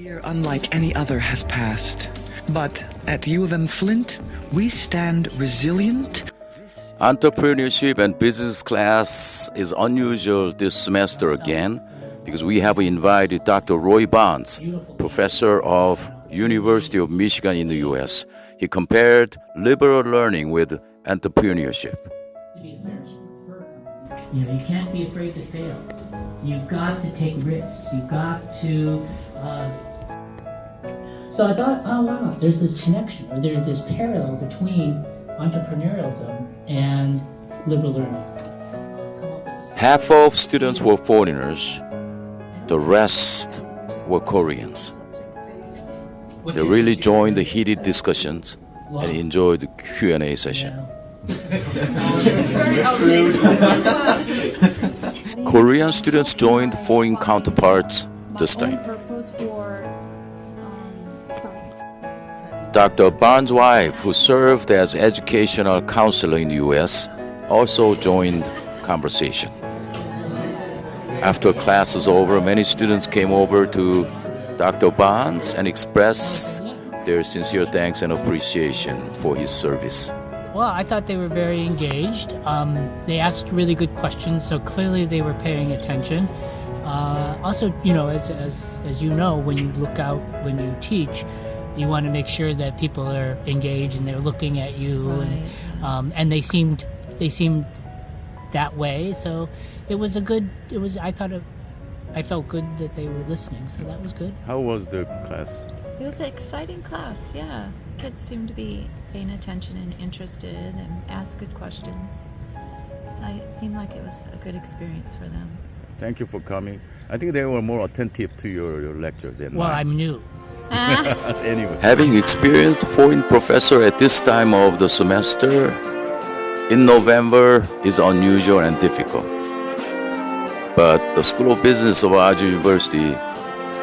Year unlike any other has passed, but at U of M Flint, we stand resilient. Entrepreneurship and business class is unusual this semester again because we have invited Dr. Roy Barnes, professor of University of Michigan in the US. He compared liberal learning with entrepreneurship. You can't be afraid to fail. You've got to take risks. You've got to. So I thought, oh wow, there's this connection, or there's this parallel between entrepreneurialism and liberal learning. Half of students were foreigners, the rest were Koreans. They really joined the heated discussions and enjoyed the Q&A session. Korean students joined foreign counterparts this time. Dr. Barnes' wife, who served as educational counselor in the US, also joined conversation. After class was over, many students came over to Dr. Barnes and expressed their sincere thanks and appreciation for his service. Well, I thought they were very engaged. They asked really good questions, so clearly they were paying attention. Also, as you know, when you look out, when you teach, you want to make sure that people are engaged and they're looking at you, right. And they seemed that way. So I felt good that they were listening. So that was good. How was the class? It was an exciting class, yeah. Kids seemed to be paying attention and interested and asked good questions. So it seemed like it was a good experience for them. Thank you for coming. I think they were more attentive to your lecture than Well, mine. I'm new. Anyway. Having experienced foreign professor at this time of the semester in November is unusual and difficult. But the School of Business of Aju University,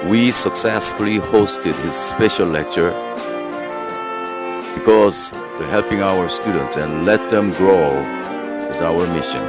we successfully hosted his special lecture because helping our students and let them grow is our mission.